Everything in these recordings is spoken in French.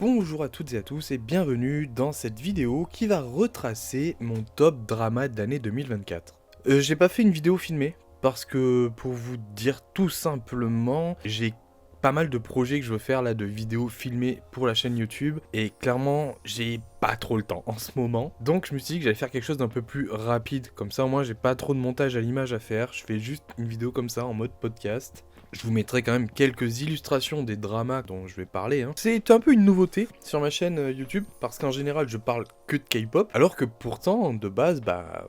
Bonjour à toutes et à tous et bienvenue dans cette vidéo qui va retracer mon top drama de l'année 2024. J'ai pas fait une vidéo filmée parce que pour vous dire tout simplement, j'ai pas mal de projets que je veux faire là de vidéos filmées pour la chaîne YouTube et clairement j'ai pas trop le temps en ce moment. Donc je me suis dit que j'allais faire quelque chose d'un peu plus rapide, comme ça au moins j'ai pas trop de montage à l'image à faire, je fais juste une vidéo comme ça en mode podcast. Je vous mettrai quand même quelques illustrations des dramas dont je vais parler. C'est un peu une nouveauté sur ma chaîne YouTube, parce qu'en général je parle que de K-pop, alors que pourtant de base,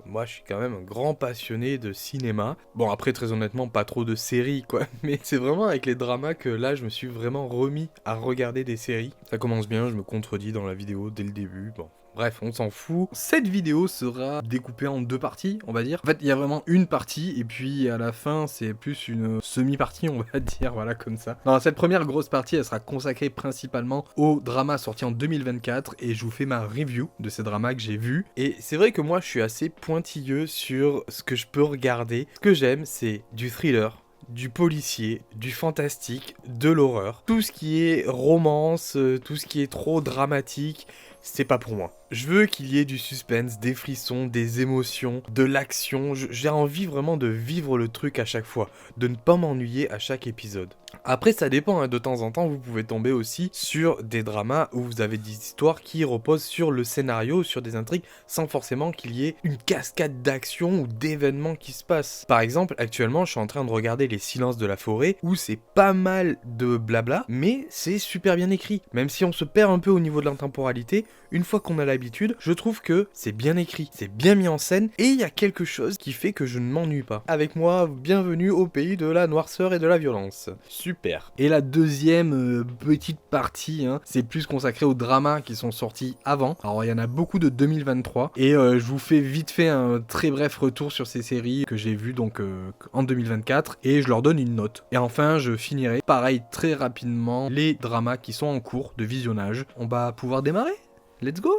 moi je suis quand même un grand passionné de cinéma. Bon après très honnêtement pas trop de séries quoi, mais c'est vraiment avec les dramas que là je me suis vraiment remis à regarder des séries. Ça commence bien, je me contredis dans la vidéo dès le début, bon. Bref, on s'en fout. Cette vidéo sera découpée en deux parties, on va dire. En fait, il y a vraiment une partie, et puis à la fin, c'est plus une semi-partie, on va dire, voilà, comme ça. Non, cette première grosse partie, elle sera consacrée principalement aux dramas sortis en 2024, et je vous fais ma review de ces dramas que j'ai vus. Et c'est vrai que moi, je suis assez pointilleux sur ce que je peux regarder. Ce que j'aime, c'est du thriller, du policier, du fantastique, de l'horreur. Tout ce qui est romance, tout ce qui est trop dramatique, c'est pas pour moi. Je veux qu'il y ait du suspense, des frissons, des émotions, de l'action. J'ai envie vraiment de vivre le truc à chaque fois, de ne pas m'ennuyer à chaque épisode. Après ça dépend, de temps en temps vous pouvez tomber aussi sur des dramas où vous avez des histoires qui reposent sur le scénario, sur des intrigues, sans forcément qu'il y ait une cascade d'actions ou d'événements qui se passent. Par exemple, actuellement je suis en train de regarder Les Silences de la Forêt, où c'est pas mal de blabla, mais c'est super bien écrit. Même si on se perd un peu au niveau de l'intemporalité, une fois qu'on a l'habitude, je trouve que c'est bien écrit, c'est bien mis en scène, et il y a quelque chose qui fait que je ne m'ennuie pas. Avec moi, bienvenue au pays de la noirceur et de la violence. Super. Et la deuxième petite partie, c'est plus consacré aux dramas qui sont sortis avant. Alors il y en a beaucoup de 2023, et je vous fais vite fait un très bref retour sur ces séries que j'ai vues donc en 2024, et je leur donne une note. Et enfin, je finirai, pareil, très rapidement, les dramas qui sont en cours de visionnage. On va pouvoir démarrer ? Let's go!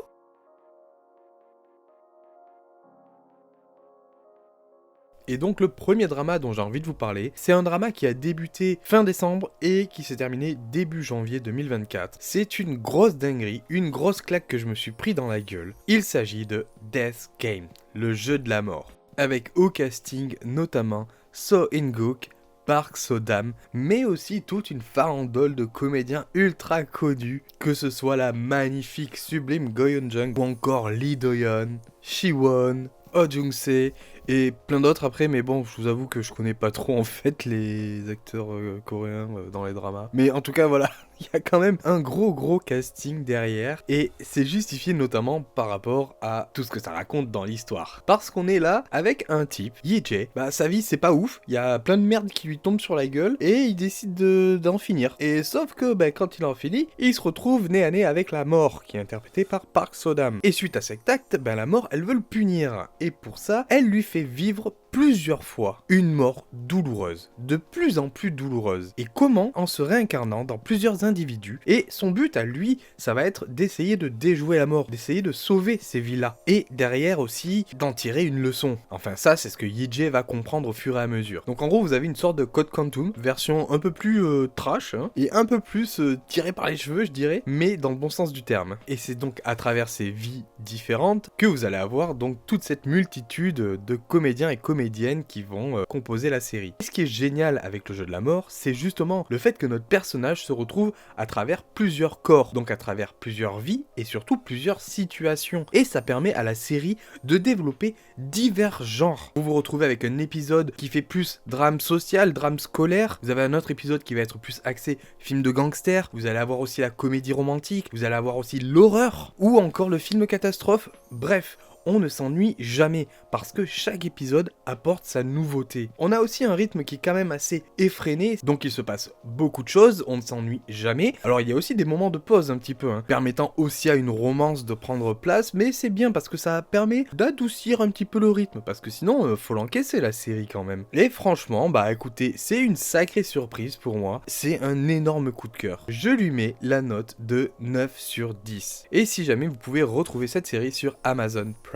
Et donc le premier drama dont j'ai envie de vous parler, c'est un drama qui a débuté fin décembre et qui s'est terminé début janvier 2024. C'est une grosse dinguerie, une grosse claque que je me suis pris dans la gueule. Il s'agit de Death Game, le jeu de la mort. Avec au casting notamment So In-guk, Park So-dam, mais aussi toute une farandole de comédiens ultra connus, que ce soit la magnifique, sublime Go Yeon-jung ou encore Lee Do-yeon, Siwon, Oh Jung-se et plein d'autres après, mais bon, je vous avoue que je connais pas trop en fait les acteurs coréens dans les dramas. Mais en tout cas, voilà, il y a quand même un gros casting derrière, et c'est justifié notamment par rapport à tout ce que ça raconte dans l'histoire. Parce qu'on est là avec un type, Yi-jae, sa vie c'est pas ouf, il y a plein de merde qui lui tombe sur la gueule, et il décide d'en finir. Et sauf que quand il en finit, il se retrouve nez à nez avec la mort, qui est interprétée par Park So-dam. Et suite à cet acte, la mort, elle veut le punir. Et pour ça, elle lui fait vivre plusieurs fois une mort douloureuse, de plus en plus douloureuse. Et comment? En se réincarnant dans plusieurs individus. Et son but à lui, ça va être d'essayer de déjouer la mort, d'essayer de sauver ces vies-là. Et derrière aussi, d'en tirer une leçon. Enfin ça, c'est ce que Yi-jae va comprendre au fur et à mesure. Donc en gros, vous avez une sorte de Code Quantum, version un peu plus trash, et un peu plus tiré par les cheveux, je dirais, mais dans le bon sens du terme. Et c'est donc à travers ces vies différentes que vous allez avoir donc toute cette multitude de comédiens et comédiennes qui vont composer la série. Et ce qui est génial avec le jeu de la mort, c'est justement le fait que notre personnage se retrouve à travers plusieurs corps, donc à travers plusieurs vies et surtout plusieurs situations. Et ça permet à la série de développer divers genres. Vous vous retrouvez avec un épisode qui fait plus drame social, drame scolaire. Vous avez un autre épisode qui va être plus axé film de gangster. Vous allez avoir aussi la comédie romantique. Vous allez avoir aussi l'horreur ou encore le film catastrophe. Bref, on ne s'ennuie jamais, parce que chaque épisode apporte sa nouveauté. On a aussi un rythme qui est quand même assez effréné, donc il se passe beaucoup de choses, on ne s'ennuie jamais. Alors il y a aussi des moments de pause un petit peu, permettant aussi à une romance de prendre place, mais c'est bien parce que ça permet d'adoucir un petit peu le rythme, parce que sinon, faut l'encaisser la série quand même. Et franchement, écoutez, c'est une sacrée surprise pour moi, c'est un énorme coup de cœur. Je lui mets la note de 9 sur 10. Et si jamais vous pouvez retrouver cette série sur Amazon Prime.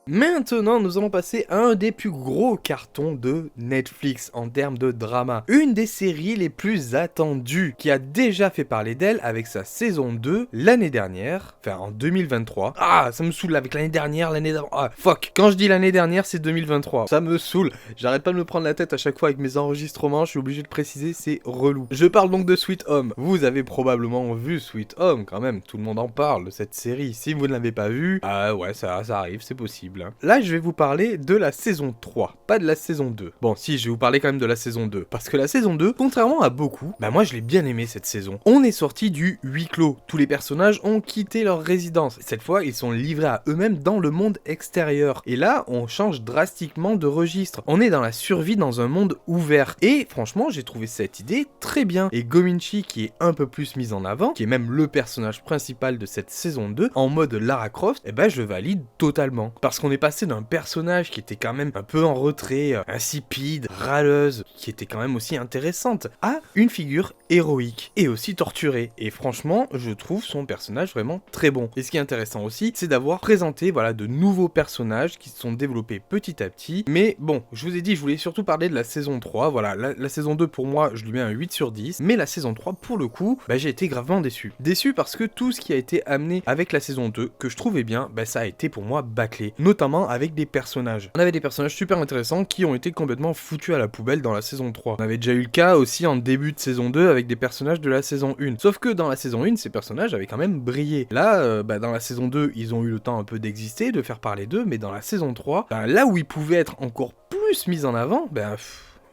Maintenant, nous allons passer à un des plus gros cartons de Netflix en termes de drama. Une des séries les plus attendues, qui a déjà fait parler d'elle avec sa saison 2 l'année dernière, enfin en 2023. Ah, ça me saoule avec l'année dernière, l'année d'avant. Ah, fuck. Quand je dis l'année dernière, c'est 2023. Ça me saoule. J'arrête pas de me prendre la tête à chaque fois avec mes enregistrements, je suis obligé de préciser, c'est relou. Je parle donc de Sweet Home. Vous avez probablement vu Sweet Home quand même, tout le monde en parle de cette série. Si vous ne l'avez pas vue, ah ouais, ça arrive, c'est possible. Là, je vais vous parler de la saison 3, pas de la saison 2. Bon, si, je vais vous parler quand même de la saison 2. Parce que la saison 2, contrairement à beaucoup, bah moi je l'ai bien aimé cette saison. On est sorti du huis clos. Tous les personnages ont quitté leur résidence. Cette fois, ils sont livrés à eux-mêmes dans le monde extérieur. Et là, on change drastiquement de registre. On est dans la survie dans un monde ouvert. Et franchement, j'ai trouvé cette idée très bien. Et Gominchi, qui est un peu plus mis en avant, qui est même le personnage principal de cette saison 2, en mode Lara Croft, eh ben je valide totalement. Parce qu'on est passé d'un personnage qui était quand même un peu en retrait, insipide, râleuse, qui était quand même aussi intéressante, à une figure héroïque et aussi torturée. Et franchement, je trouve son personnage vraiment très bon. Et ce qui est intéressant aussi, c'est d'avoir présenté voilà, de nouveaux personnages qui se sont développés petit à petit. Mais bon, je vous ai dit, je voulais surtout parler de la saison 3. Voilà, la saison 2 pour moi, je lui mets un 8 sur 10. Mais la saison 3, pour le coup, bah, j'ai été gravement déçu. Déçu parce que tout ce qui a été amené avec la saison 2, que je trouvais bien, bah, ça a été pour moi bâclé. Notamment avec des personnages. On avait des personnages super intéressants qui ont été complètement foutus à la poubelle dans la saison 3. On avait déjà eu le cas aussi en début de saison 2 avec des personnages de la saison 1. Sauf que dans la saison 1, ces personnages avaient quand même brillé. Là, dans la saison 2, ils ont eu le temps un peu d'exister, de faire parler d'eux, mais dans la saison 3, là où ils pouvaient être encore plus mis en avant,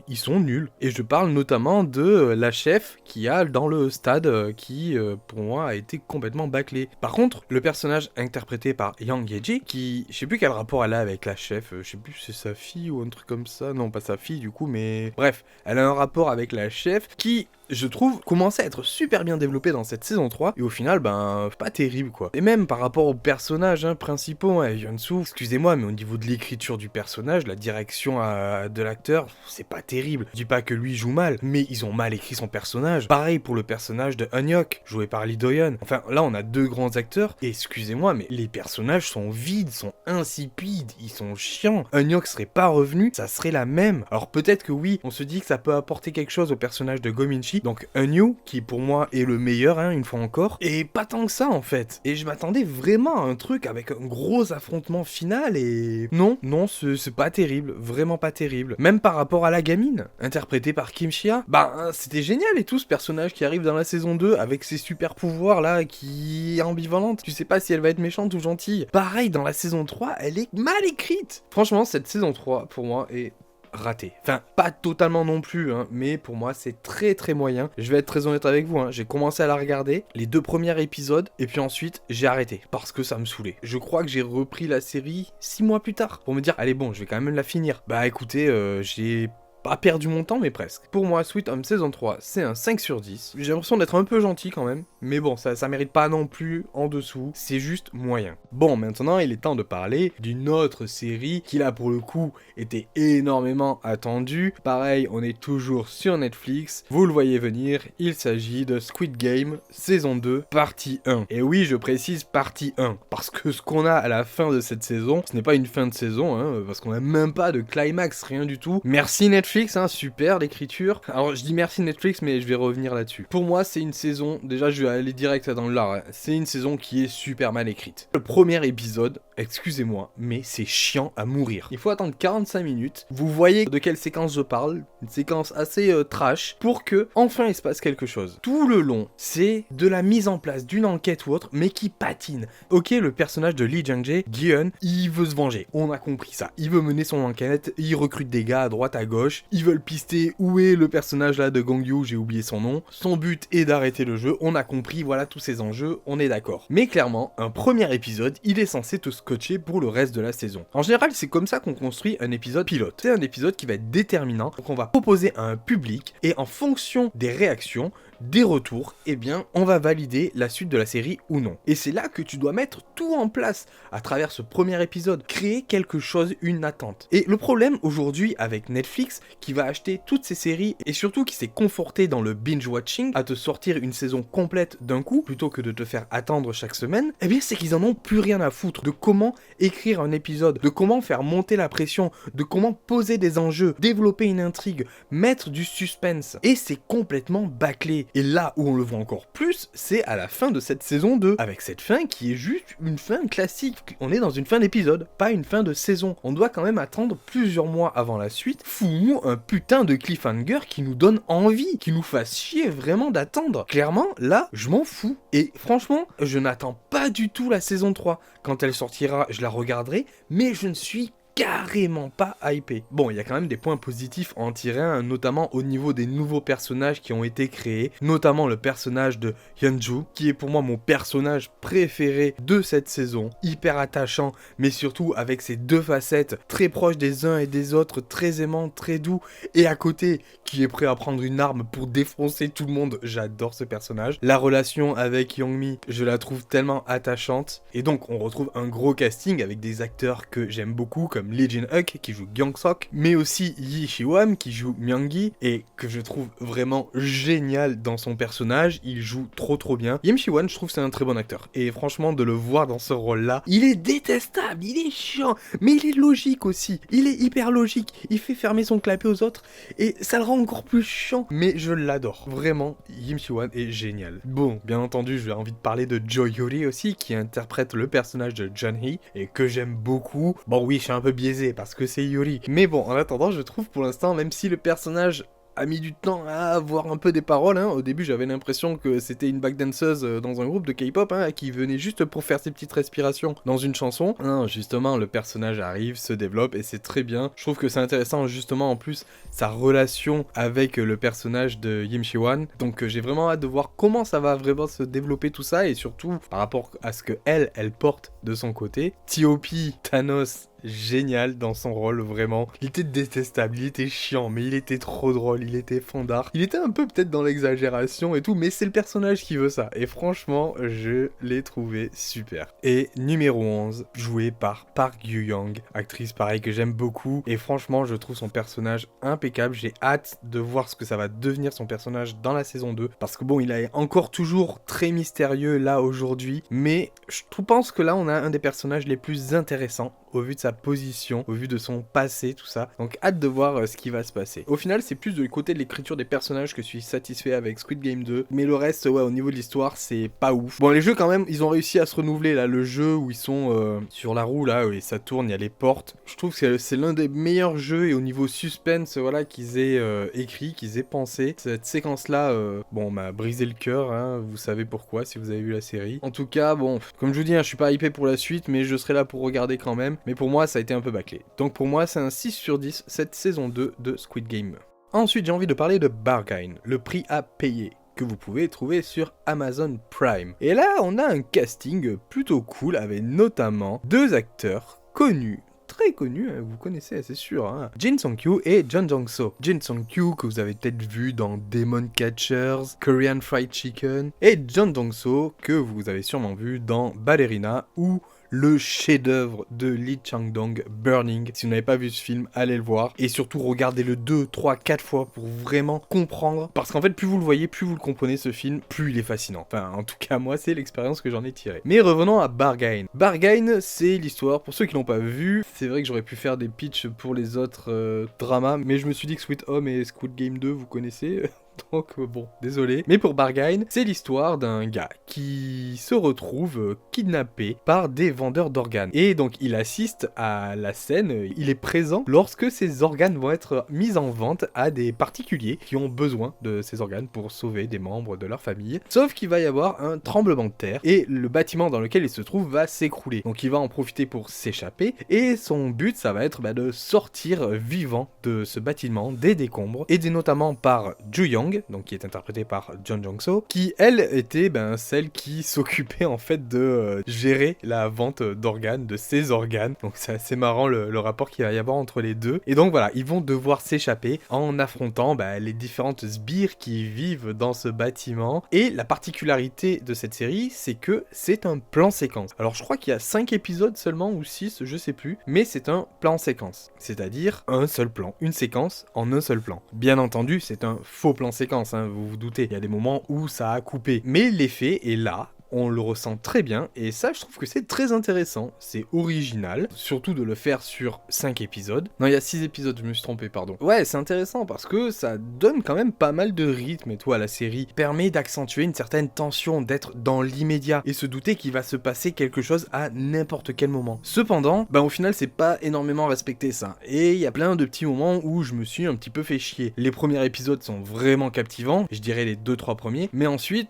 ils sont nuls. Et je parle notamment de la chef qui a dans le stade qui, pour moi, a été complètement bâclé. Par contre, le personnage interprété par Yang Yeji, qui, je sais plus quel rapport elle a avec la chef, je sais plus si c'est sa fille ou un truc comme ça, non pas sa fille du coup, mais bref, elle a un rapport avec la chef qui, je trouve, commençait à être super bien développé dans cette saison 3, et au final, pas terrible quoi. Et même par rapport aux personnages principaux, Hyunsu, excusez-moi, mais au niveau de l'écriture du personnage, la direction de l'acteur, c'est pas terrible. Je dis pas que lui joue mal, mais ils ont mal écrit son personnage. Pareil pour le personnage de Eun-hyuk, joué par Lee Do-yeon. Enfin, là on a deux grands acteurs, et excusez-moi, mais les personnages sont vides, sont insipides, ils sont chiants. Eun-hyuk serait pas revenu, ça serait la même. Alors peut-être que oui, on se dit que ça peut apporter quelque chose au personnage de Gominchi, donc Eun-yu, qui pour moi est le meilleur, une fois encore, et pas tant que ça en fait. Et je m'attendais vraiment à un truc avec un gros affrontement final, et non, c'est pas terrible, vraiment pas terrible. Même par rapport à la gamine, interprétée par Kim Chia, c'était génial et tout, ce personnage qui arrive dans la saison 2 avec ses super pouvoirs là, qui est ambivalente, tu sais pas si elle va être méchante ou gentille. Pareil, dans la saison 3, elle est mal écrite. Franchement, cette saison 3, pour moi, est raté. Enfin, pas totalement non plus, mais pour moi, c'est très très moyen. Je vais être très honnête avec vous, j'ai commencé à la regarder, les 2 premiers épisodes, et puis ensuite, j'ai arrêté, parce que ça me saoulait. Je crois que j'ai repris la série 6 mois plus tard, pour me dire, allez bon, je vais quand même la finir. Bah écoutez, j'ai pas perdu mon temps, mais presque. Pour moi, Sweet Home saison 3, c'est un 5 sur 10. J'ai l'impression d'être un peu gentil quand même, mais bon, ça mérite pas non plus en dessous, c'est juste moyen. Bon, maintenant, il est temps de parler d'une autre série qui là, pour le coup, était énormément attendue. Pareil, on est toujours sur Netflix, vous le voyez venir, il s'agit de Squid Game, saison 2, partie 1. Et oui, je précise partie 1, parce que ce qu'on a à la fin de cette saison, ce n'est pas une fin de saison, parce qu'on a même pas de climax, rien du tout. Merci Netflix, super l'écriture. Alors je dis merci Netflix, mais je vais revenir là-dessus. Pour moi, c'est une saison, déjà je vais aller direct dans le lard, c'est une saison qui est super mal écrite. Le premier épisode, excusez-moi, mais c'est chiant à mourir. Il faut attendre 45 minutes, vous voyez de quelle séquence je parle, une séquence assez trash, pour que enfin il se passe quelque chose. Tout le long, c'est de la mise en place d'une enquête ou autre, mais qui patine. Ok, le personnage de Lee Jung-jae, Gi-eun, il veut se venger, on a compris ça. Il veut mener son enquête, il recrute des gars à droite à gauche, ils veulent pister où est le personnage là de Gong-yoo, j'ai oublié son nom. Son but est d'arrêter le jeu, on a compris, voilà tous ces enjeux, on est d'accord. Mais clairement, un premier épisode, il est censé te scotcher pour le reste de la saison. En général, c'est comme ça qu'on construit un épisode pilote. C'est un épisode qui va être déterminant, donc on va proposer à un public, et en fonction des réactions, des retours, eh bien, on va valider la suite de la série ou non. Et c'est là que tu dois mettre tout en place à travers ce premier épisode, créer quelque chose, une attente. Et le problème aujourd'hui avec Netflix, qui va acheter toutes ces séries et surtout qui s'est conforté dans le binge-watching, à te sortir une saison complète d'un coup, plutôt que de te faire attendre chaque semaine, eh bien, c'est qu'ils en ont plus rien à foutre de comment écrire un épisode, de comment faire monter la pression, de comment poser des enjeux, développer une intrigue, mettre du suspense. Et c'est complètement bâclé. Et là où on le voit encore plus, c'est à la fin de cette saison 2, avec cette fin qui est juste une fin classique. On est dans une fin d'épisode, pas une fin de saison. On doit quand même attendre plusieurs mois avant la suite. Fous-nous un putain de cliffhanger qui nous donne envie, qui nous fasse chier vraiment d'attendre. Clairement, là, je m'en fous. Et franchement, je n'attends pas du tout la saison 3. Quand elle sortira, je la regarderai, mais je ne suis carrément pas hypé. Bon, il y a quand même des points positifs à en tirer, hein, notamment au niveau des nouveaux personnages qui ont été créés, notamment le personnage de Hyunju, qui est pour moi mon personnage préféré de cette saison, hyper attachant, mais surtout avec ses deux facettes, très proches des uns et des autres, très aimant, très doux, et à côté, qui est prêt à prendre une arme pour défoncer tout le monde. J'adore ce personnage. La relation avec Youngmi, je la trouve tellement attachante, et donc on retrouve un gros casting avec des acteurs que j'aime beaucoup, comme Lee Jin-hyuk qui joue Gyeong-sok, mais aussi Yi Shi-won qui joue Myung-gi et que je trouve vraiment génial dans son personnage. Il joue trop bien. Yim Shi-won, je trouve c'est un très bon acteur et franchement de le voir dans ce rôle-là, il est détestable, il est chiant, mais il est logique aussi. Il est hyper logique. Il fait fermer son clapet aux autres et ça le rend encore plus chiant. Mais je l'adore. Vraiment, Yim Shi-won est génial. Bon, bien entendu, j'ai envie de parler de Jo Yori aussi qui interprète le personnage de Jun-hee et que j'aime beaucoup. Bon oui, je suis un peu biaisé parce que c'est Yori. Mais bon, en attendant, je trouve pour l'instant, même si le personnage a mis du temps à avoir un peu des paroles, hein. Au début j'avais l'impression que c'était une backdanceuse dans un groupe de K-pop, hein, qui venait juste pour faire ses petites respirations dans une chanson. Non, justement le personnage arrive, se développe et c'est très bien. Je trouve que c'est intéressant justement en plus sa relation avec le personnage de Yim Shi-won. Donc j'ai vraiment hâte de voir comment ça va vraiment se développer tout ça et surtout par rapport à ce que elle porte de son côté. T.O.P. Thanos, génial dans son rôle, vraiment. Il était détestable, il était chiant, mais il était trop drôle, il était fandard. Il était un peu peut-être dans l'exagération et tout, mais c'est le personnage qui veut ça. Et franchement, je l'ai trouvé super. Et numéro 11, joué par Park Yu-young, actrice pareil que j'aime beaucoup. Et franchement, je trouve son personnage impeccable. J'ai hâte de voir ce que ça va devenir son personnage dans la saison 2. Parce que bon, il est encore toujours très mystérieux là aujourd'hui. Mais je pense que là, on a un des personnages les plus intéressants au vu de sa position, au vu de son passé, tout ça. Donc hâte de voir ce qui va se passer. Au final, c'est plus du côté de l'écriture des personnages que je suis satisfait avec Squid Game 2. Mais le reste, ouais, au niveau de l'histoire, c'est pas ouf. Bon, les jeux quand même, ils ont réussi à se renouveler là. Le jeu où ils sont sur la roue là, et ça tourne, il y a les portes. Je trouve que c'est l'un des meilleurs jeux et au niveau suspense, voilà, qu'ils aient écrit, qu'ils aient pensé. Cette séquence là, bon, m'a brisé le cœur, hein. Vous savez pourquoi si vous avez vu la série. En tout cas, bon, comme je vous dis, hein, je suis pas hypé pour la suite, mais je serai là pour regarder quand même. Mais pour moi, ça a été un peu bâclé. Donc pour moi, c'est un 6 sur 10, cette saison 2 de Squid Game. Ensuite, j'ai envie de parler de Bargain, le prix à payer, que vous pouvez trouver sur Amazon Prime. Et là, on a un casting plutôt cool, avec notamment deux acteurs connus, très connu, hein, vous connaissez, c'est sûr, hein. Jin Sung-kyu et Jeon Jong-so. Jin Sung-kyu, que vous avez peut-être vu dans Demon Catchers, Korean Fried Chicken, et Jeon Jong-so, que vous avez sûrement vu dans Ballerina ou le chef-d'œuvre de Lee Chang-dong, Burning. Si vous n'avez pas vu ce film, allez le voir. Et surtout, regardez-le 2, 3, 4 fois pour vraiment comprendre. Parce qu'en fait, plus vous le voyez, plus vous le comprenez ce film, plus il est fascinant. Enfin, en tout cas, moi, c'est l'expérience que j'en ai tirée. Mais revenons à Bargain. Bargain, c'est l'histoire, pour ceux qui l'ont pas vu, c'est vrai que j'aurais pu faire des pitchs pour les autres dramas, mais je me suis dit que Sweet Home et Squid Game 2, vous connaissez. Donc bon, désolé. Mais pour Bargain, c'est l'histoire d'un gars qui se retrouve kidnappé par des vendeurs d'organes. Et donc il assiste à la scène, il est présent lorsque ces organes vont être mis en vente à des particuliers qui ont besoin de ces organes pour sauver des membres de leur famille. Sauf qu'il va y avoir un tremblement de terre et le bâtiment dans lequel il se trouve va s'écrouler. Donc il va en profiter pour s'échapper et son but, ça va être de sortir vivant de ce bâtiment des décombres, aidé notamment par Ju-young, Yang, donc qui est interprétée par Jeon Jong-soo, qui elle était celle qui s'occupait en fait de gérer la vente d'organes, de ses organes. Donc c'est assez marrant le rapport qu'il va y avoir entre les deux. Et donc voilà, ils vont devoir s'échapper en affrontant les différentes sbires qui vivent dans ce bâtiment. Et la particularité de cette série, c'est que c'est un plan séquence. Alors je crois qu'il y a 5 épisodes seulement ou 6, je sais plus, mais c'est un plan séquence. C'est-à-dire un seul plan, une séquence en un seul plan. Bien entendu, c'est un faux plan séquence, hein, vous vous doutez. Il y a des moments où ça a coupé. Mais l'effet est là. On le ressent très bien, et ça je trouve que c'est très intéressant, c'est original, surtout de le faire sur 5 épisodes. Non, il y a 6 épisodes, je me suis trompé, pardon. Ouais, c'est intéressant parce que ça donne quand même pas mal de rythme et tout à la série, permet d'accentuer une certaine tension, d'être dans l'immédiat, et se douter qu'il va se passer quelque chose à n'importe quel moment. Cependant, au final c'est pas énormément respecté ça, et il y a plein de petits moments où je me suis un petit peu fait chier. Les premiers épisodes sont vraiment captivants, je dirais les 2-3 premiers, mais ensuite,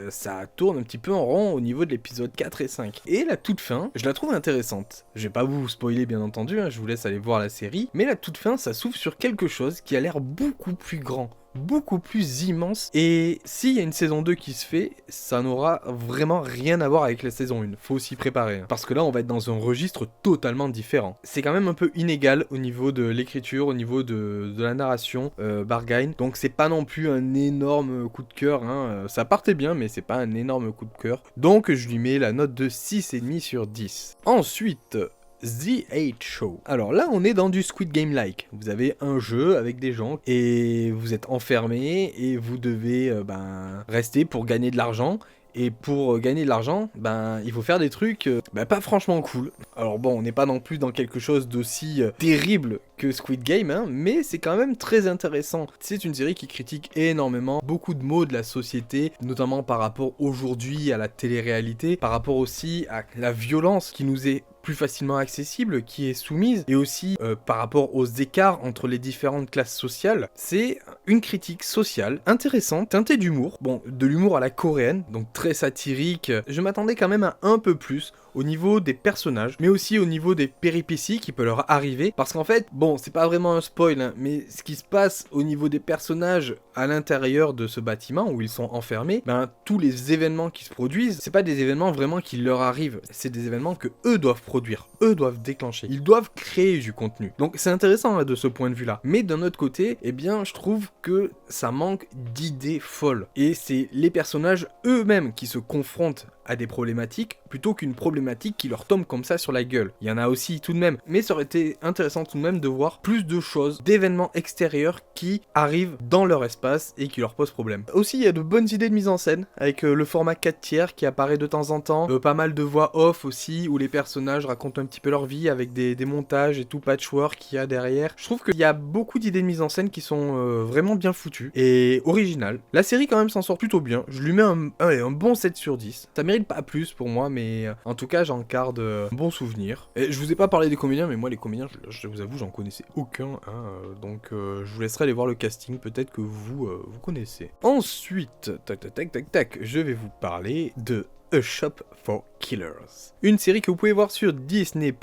ça tourne un petit peu en rond au niveau de l'épisode 4 et 5. Et la toute fin, je la trouve intéressante. Je vais pas vous spoiler bien entendu, hein, je vous laisse aller voir la série, mais la toute fin, ça s'ouvre sur quelque chose qui a l'air beaucoup plus grand, beaucoup plus immense, et s'il y a une saison 2 qui se fait, ça n'aura vraiment rien à voir avec la saison 1, faut s'y préparer, hein. Parce que là on va être dans un registre totalement différent. C'est quand même un peu inégal au niveau de l'écriture, au niveau de la narration, Bargain, donc c'est pas non plus un énorme coup de cœur, hein. Ça partait bien mais c'est pas un énorme coup de cœur, donc je lui mets la note de 6,5 sur 10. Ensuite, The 8 Show. Alors là, on est dans du Squid Game-like. Vous avez un jeu avec des gens et vous êtes enfermés et vous devez rester pour gagner de l'argent. Et pour gagner de l'argent, il faut faire des trucs pas franchement cool. Alors bon, on n'est pas non plus dans quelque chose d'aussi terrible que Squid Game, hein, mais c'est quand même très intéressant. C'est une série qui critique énormément beaucoup de maux de la société, notamment par rapport aujourd'hui à la télé-réalité, par rapport aussi à la violence qui nous est plus facilement accessible, qui est soumise, et aussi par rapport aux écarts entre les différentes classes sociales. C'est une critique sociale intéressante, teintée d'humour, de l'humour à la coréenne, donc très satirique. Je m'attendais quand même à un peu plus au niveau des personnages, mais aussi au niveau des péripéties qui peuvent leur arriver, parce qu'en fait, c'est pas vraiment un spoil, hein, mais ce qui se passe au niveau des personnages à l'intérieur de ce bâtiment où ils sont enfermés, tous les événements qui se produisent, c'est pas des événements vraiment qui leur arrivent, c'est des événements que eux doivent produire, eux doivent déclencher, ils doivent créer du contenu. Donc c'est intéressant de ce point de vue-là. Mais d'un autre côté, je trouve que ça manque d'idées folles. Et c'est les personnages eux-mêmes qui se confrontent à des problématiques plutôt qu'une problématique qui leur tombe comme ça sur la gueule. Il y en a aussi tout de même, mais ça aurait été intéressant tout de même de voir plus de choses, d'événements extérieurs qui arrivent dans leur espace et qui leur posent problème. Aussi, il y a de bonnes idées de mise en scène, avec le format 4 tiers qui apparaît de temps en temps, pas mal de voix off aussi, où les personnages racontent un petit peu leur vie, avec des montages et tout patchwork qu'il y a derrière. Je trouve qu'il y a beaucoup d'idées de mise en scène qui sont vraiment bien foutues et originales. La série quand même s'en sort plutôt bien, je lui mets un bon 7 sur 10. Ça mérite pas plus pour moi, mais en tout cas j'en garde un bon souvenir. Et je vous ai pas parlé des comédiens, mais moi les comédiens, je vous avoue, j'en connaissais aucun, hein, donc je vous laisserai aller voir le casting, peut-être que vous connaissez. Ensuite, tac, je vais vous parler de A Shop for Killers. Une série que vous pouvez voir sur Disney+,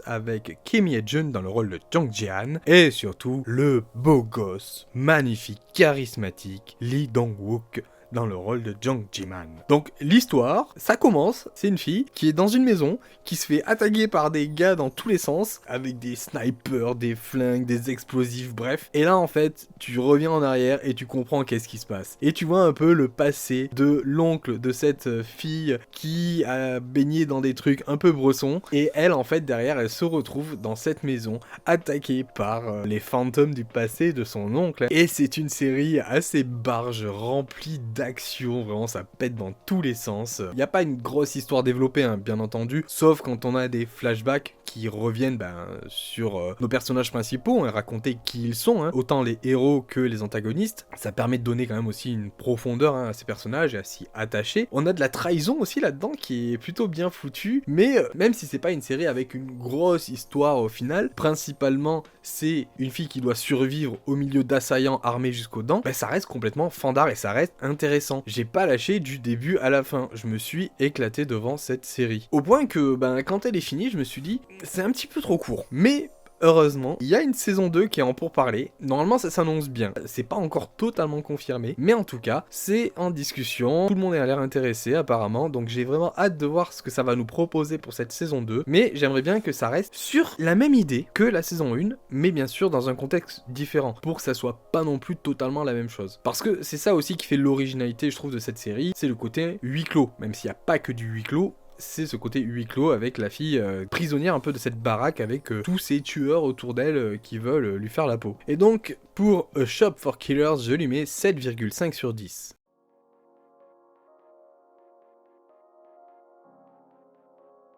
avec Kim Ye-jun dans le rôle de Jung Ji-han, et surtout le beau gosse, magnifique, charismatique Lee Dong-wook dans le rôle de Jung Ji-man. Donc l'histoire, ça commence, c'est une fille qui est dans une maison, qui se fait attaquer par des gars dans tous les sens, avec des snipers, des flingues, des explosifs, bref. Et là en fait, tu reviens en arrière et tu comprends qu'est-ce qui se passe. Et tu vois un peu le passé de l'oncle de cette fille qui a baigné dans des trucs un peu bressons. Et elle en fait derrière, elle se retrouve dans cette maison, attaquée par les fantômes du passé de son oncle. Et c'est une série assez barge, remplie d'action, vraiment ça pète dans tous les sens. Il n'y a pas une grosse histoire développée, hein, bien entendu, sauf quand on a des flashbacks qui reviennent sur nos personnages principaux, et raconter qui ils sont, hein, autant les héros que les antagonistes. Ça permet de donner quand même aussi une profondeur, hein, à ces personnages et à s'y attacher. On a de la trahison aussi là-dedans qui est plutôt bien foutue, mais même si c'est pas une série avec une grosse histoire au final, principalement c'est une fille qui doit survivre au milieu d'assaillants armés jusqu'aux dents, ça reste complètement fandard et ça reste intéressant. J'ai pas lâché du début à la fin, je me suis éclaté devant cette série. Au point que quand elle est finie, je me suis dit c'est un petit peu trop court, mais heureusement, il y a une saison 2 qui est en pourparlers. Normalement, ça s'annonce bien. C'est pas encore totalement confirmé, mais en tout cas, c'est en discussion. Tout le monde a l'air intéressé apparemment, donc j'ai vraiment hâte de voir ce que ça va nous proposer pour cette saison 2. Mais j'aimerais bien que ça reste sur la même idée que la saison 1, mais bien sûr dans un contexte différent, pour que ça soit pas non plus totalement la même chose. Parce que c'est ça aussi qui fait l'originalité, je trouve, de cette série, c'est le côté huis clos. Même s'il n'y a pas que du huis clos, c'est ce côté huis clos avec la fille prisonnière un peu de cette baraque avec tous ces tueurs autour d'elle qui veulent lui faire la peau. Et donc, pour A Shop for Killers, je lui mets 7,5 sur 10.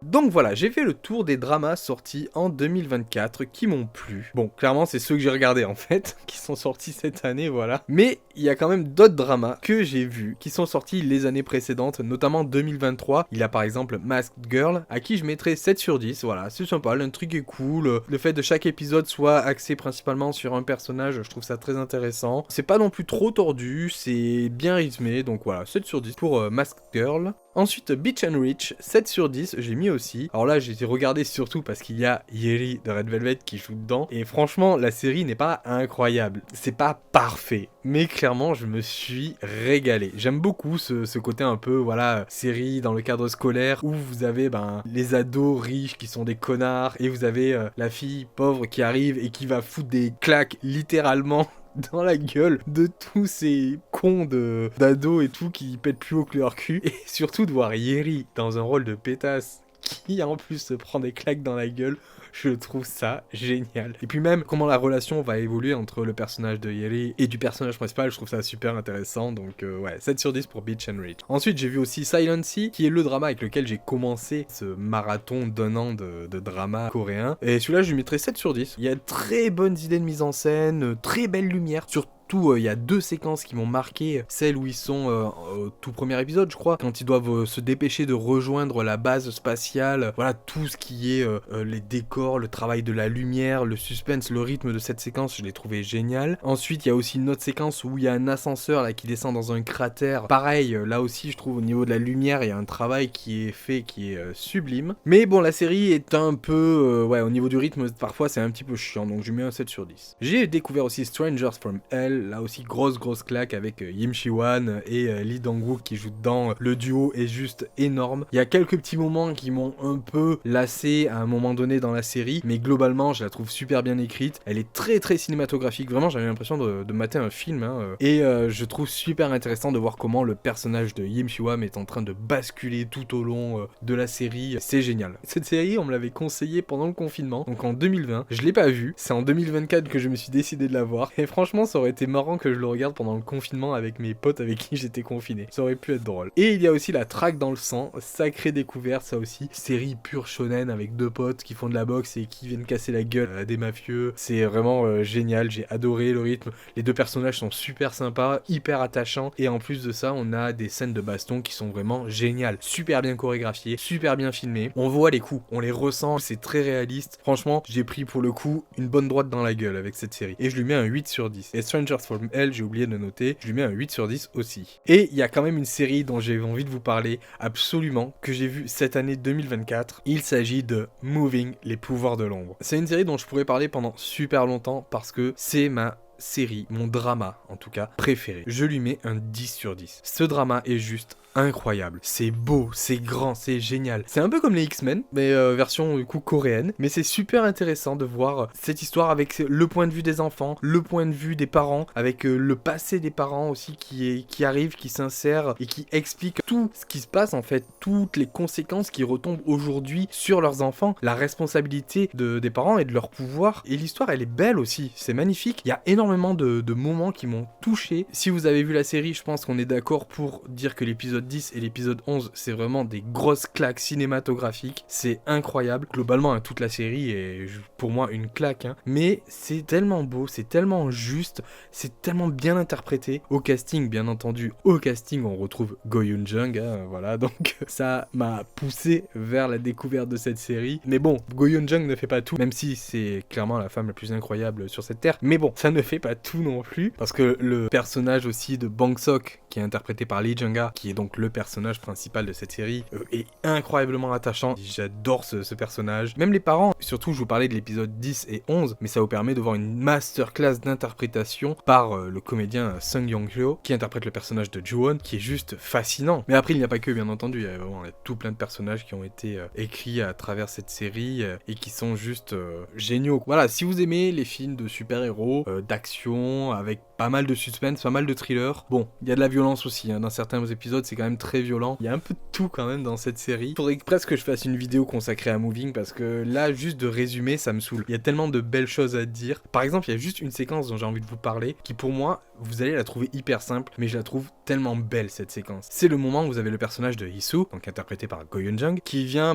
Donc voilà, j'ai fait le tour des dramas sortis en 2024 qui m'ont plu. Bon, clairement, c'est ceux que j'ai regardés en fait, qui sont sortis cette année, voilà. Mais il y a quand même d'autres dramas que j'ai vus, qui sont sortis les années précédentes, notamment 2023. Il y a par exemple Masked Girl, à qui je mettrais 7 sur 10, voilà, c'est sympa, l'intrigue est cool. Le fait de chaque épisode soit axé principalement sur un personnage, je trouve ça très intéressant. C'est pas non plus trop tordu, c'est bien rythmé, donc voilà, 7 sur 10 pour Masked Girl. Ensuite, Beach and Rich, 7 sur 10, j'ai mis aussi. Alors là, j'ai regardé surtout parce qu'il y a Yeri de Red Velvet qui joue dedans. Et franchement, la série n'est pas incroyable. C'est pas parfait. Mais clairement, je me suis régalé. J'aime beaucoup ce côté un peu, voilà, série dans le cadre scolaire où vous avez les ados riches qui sont des connards et vous avez la fille pauvre qui arrive et qui va foutre des claques littéralement dans la gueule de tous ces cons d'ados et tout qui pètent plus haut que leur cul. Et surtout de voir Yeri dans un rôle de pétasse qui en plus se prend des claques dans la gueule, je trouve ça génial. Et puis même comment la relation va évoluer entre le personnage de Yeri et du personnage principal, je trouve ça super intéressant. Donc ouais, 7 sur 10 pour Beach and Rich. Ensuite, j'ai vu aussi Silent Sea, qui est le drama avec lequel j'ai commencé ce marathon d'un an de drama coréen. Et celui-là, je lui mettrais 7 sur 10. Il y a de très bonnes idées de mise en scène, très belle lumière, surtout il y a deux séquences qui m'ont marqué, celle où ils sont au tout premier épisode je crois, quand ils doivent se dépêcher de rejoindre la base spatiale, voilà tout ce qui est les décors, le travail de la lumière, le suspense, le rythme de cette séquence, je l'ai trouvé génial. Ensuite il y a aussi une autre séquence où il y a un ascenseur là qui descend dans un cratère, pareil là aussi je trouve au niveau de la lumière il y a un travail qui est fait qui est sublime. Mais bon la série est un peu, ouais au niveau du rythme parfois c'est un petit peu chiant, donc je mets un 7 sur 10. J'ai découvert aussi Strangers from Hell. Là aussi grosse claque avec Im Shi-hwan et Lee Dong-wook qui jouent dedans. Le duo est juste énorme. Il y a quelques petits moments qui m'ont un peu lassé à un moment donné dans la série, mais globalement je la trouve super bien écrite. Elle est très cinématographique, vraiment j'avais l'impression de mater un film Et je trouve super intéressant de voir comment le personnage de Im Shi-hwan est en train de basculer tout au long de la série. C'est génial. Cette série on me l'avait conseillé pendant le confinement, donc en 2020. Je l'ai pas vue, c'est en 2024 que je me suis décidé de la voir, et franchement ça aurait été marrant que je le regarde pendant le confinement avec mes potes avec qui j'étais confiné. Ça aurait pu être drôle. Et il y a aussi La Traque dans le sang, sacrée découverte ça aussi. Série pure shonen avec deux potes qui font de la boxe et qui viennent casser la gueule à des mafieux. C'est vraiment génial, j'ai adoré le rythme. Les deux personnages sont super sympas, hyper attachants. Et en plus de ça, on a des scènes de baston qui sont vraiment géniales. Super bien chorégraphiées, super bien filmées. On voit les coups, on les ressent, c'est très réaliste. Franchement, j'ai pris pour le coup une bonne droite dans la gueule avec cette série. Et je lui mets un 8 sur 10. Et Strangers from Hell, j'ai oublié de noter, je lui mets un 8 sur 10 aussi. Et il y a quand même une série dont j'ai envie de vous parler absolument, que j'ai vue cette année 2024. Il s'agit de Moving, les pouvoirs de l'ombre. C'est une série dont je pourrais parler pendant super longtemps parce que c'est ma série, mon drama en tout cas, préféré. Je lui mets un 10 sur 10. Ce drama est juste incroyable. C'est beau, c'est grand, c'est génial. C'est un peu comme les X-Men, mais version du coup coréenne. Mais c'est super intéressant de voir cette histoire avec le point de vue des enfants, le point de vue des parents, avec le passé des parents aussi qui arrive, qui s'insère et qui explique tout ce qui se passe en fait, toutes les conséquences qui retombent aujourd'hui sur leurs enfants, la responsabilité des parents et de leur pouvoir. Et l'histoire elle est belle aussi, c'est magnifique. Il y a énormément de moments qui m'ont touché. Si vous avez vu la série, je pense qu'on est d'accord pour dire que l'épisode 10 et l'épisode 11, c'est vraiment des grosses claques cinématographiques. C'est incroyable. Globalement, toute la série est pour moi une claque. Mais c'est tellement beau, c'est tellement juste, c'est tellement bien interprété. Au casting, bien entendu, au casting, on retrouve Go Yoon-jung. Voilà, donc ça m'a poussé vers la découverte de cette série. Mais bon, Go Yoon-jung ne fait pas tout, même si c'est clairement la femme la plus incroyable sur cette terre. Mais bon, ça ne fait pas tout non plus, parce que le personnage aussi de Bang-sok, qui est interprété par Lee Jung-ha, qui est donc le personnage principal de cette série, est incroyablement attachant. J'adore ce personnage. Même les parents, surtout je vous parlais de l'épisode 10 et 11, mais ça vous permet de voir une masterclass d'interprétation par le comédien Sung Yong-hyo, qui interprète le personnage de Ju-won, qui est juste fascinant. Mais après, il n'y a pas que, bien entendu, il y a tout plein de personnages qui ont été écrits à travers cette série et qui sont juste géniaux. Voilà, si vous aimez les films de super-héros, d'action, avec pas mal de suspense, pas mal de thriller. Bon, il y a de la violence aussi, hein. Dans certains épisodes, c'est quand même très violent. Il y a un peu de tout quand même dans cette série. Faudrait presque que je fasse une vidéo consacrée à Moving, parce que là, juste de résumer, ça me saoule. Il y a tellement de belles choses à dire. Par exemple, il y a juste une séquence dont j'ai envie de vous parler, qui pour moi, vous allez la trouver hyper simple, mais je la trouve tellement belle, cette séquence. C'est le moment où vous avez le personnage de Hee-soo, donc interprété par Go Yeon-jung, qui vient,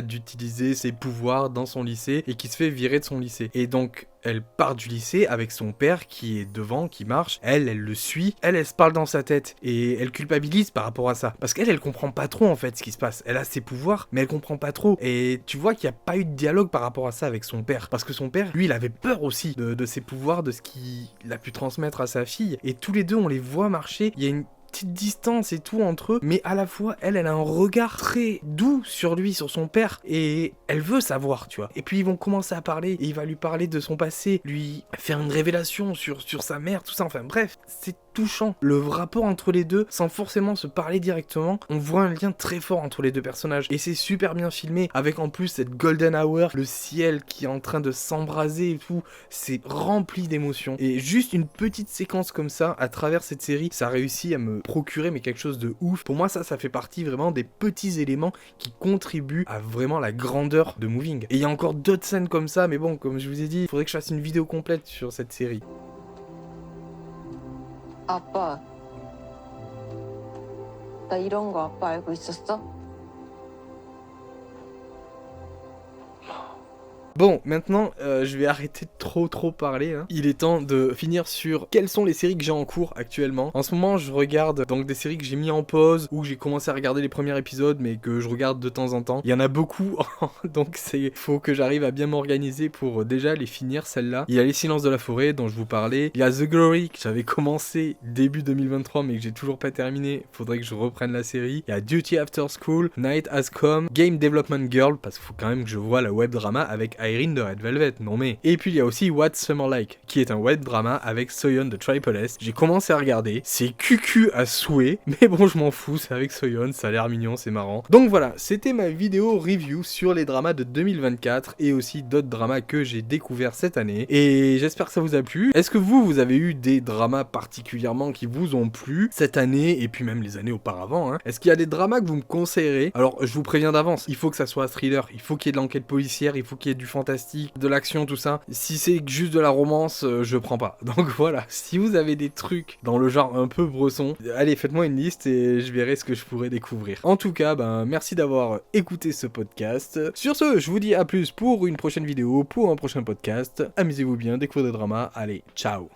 d'utiliser ses pouvoirs dans son lycée, et qui se fait virer de son lycée. Et donc, elle part du lycée avec son père qui est devant, qui marche. Elle le suit. Elle se parle dans sa tête. Et elle culpabilise par rapport à ça. Parce qu'elle comprend pas trop en fait ce qui se passe. Elle a ses pouvoirs, mais elle comprend pas trop. Et tu vois qu'il n'y a pas eu de dialogue par rapport à ça avec son père. Parce que son père, lui, il avait peur aussi de ses pouvoirs, de ce qu'il a pu transmettre à sa fille. Et tous les deux, on les voit marcher. Il y a une petite distance et tout entre eux, mais à la fois elle a un regard très doux sur lui, sur son père, et elle veut savoir, tu vois. Et puis ils vont commencer à parler, et il va lui parler de son passé, lui faire une révélation sur sa mère, tout ça, enfin bref, c'est touchant. Le rapport entre les deux, sans forcément se parler directement, on voit un lien très fort entre les deux personnages, et c'est super bien filmé, avec en plus cette golden hour, le ciel qui est en train de s'embraser et tout, c'est rempli d'émotions, et juste une petite séquence comme ça, à travers cette série, ça réussit à me procurer mais quelque chose de ouf. Pour moi, ça fait partie vraiment des petits éléments qui contribuent à vraiment la grandeur de Moving. Et il y a encore d'autres scènes comme ça, mais bon, comme je vous ai dit, il faudrait que je fasse une vidéo complète sur cette série. 아빠, 나 이런 거 아빠 알고 있었어? Bon, maintenant, je vais arrêter de trop parler, hein. Il est temps de finir sur quelles sont les séries que j'ai en cours actuellement. En ce moment, je regarde donc des séries que j'ai mis en pause, ou j'ai commencé à regarder les premiers épisodes, mais que je regarde de temps en temps. Il y en a beaucoup, donc faut que j'arrive à bien m'organiser pour déjà les finir, celles-là. Il y a Les Silences de la Forêt, dont je vous parlais. Il y a The Glory, que j'avais commencé début 2023, mais que j'ai toujours pas terminé. Faudrait que je reprenne la série. Il y a Duty After School, Night Has Come, Game Development Girl, parce qu'il faut quand même que je vois la web drama avec Irene de Red Velvet, non mais. Et puis il y a aussi What's Summer Like, qui est un web drama avec Soyeon de Triple S. J'ai commencé à regarder, c'est cucu à souhait, mais bon je m'en fous, c'est avec Soyeon, ça a l'air mignon, c'est marrant. Donc voilà, c'était ma vidéo review sur les dramas de 2024 et aussi d'autres dramas que j'ai découverts cette année. Et j'espère que ça vous a plu. Est-ce que vous avez eu des dramas particulièrement qui vous ont plu cette année et puis même les années auparavant, hein? Est-ce qu'il y a des dramas que vous me conseillerez? Alors je vous préviens d'avance, il faut que ça soit un thriller, il faut qu'il y ait de l'enquête policière, il faut qu'il y ait du fantastique, de l'action, tout ça. Si c'est juste de la romance, je prends pas. Donc voilà, si vous avez des trucs dans le genre un peu bresson, allez, faites-moi une liste et je verrai ce que je pourrais découvrir. En tout cas, merci d'avoir écouté ce podcast. Sur ce, je vous dis à plus pour une prochaine vidéo, pour un prochain podcast. Amusez-vous bien, découvrez des dramas. Allez, ciao!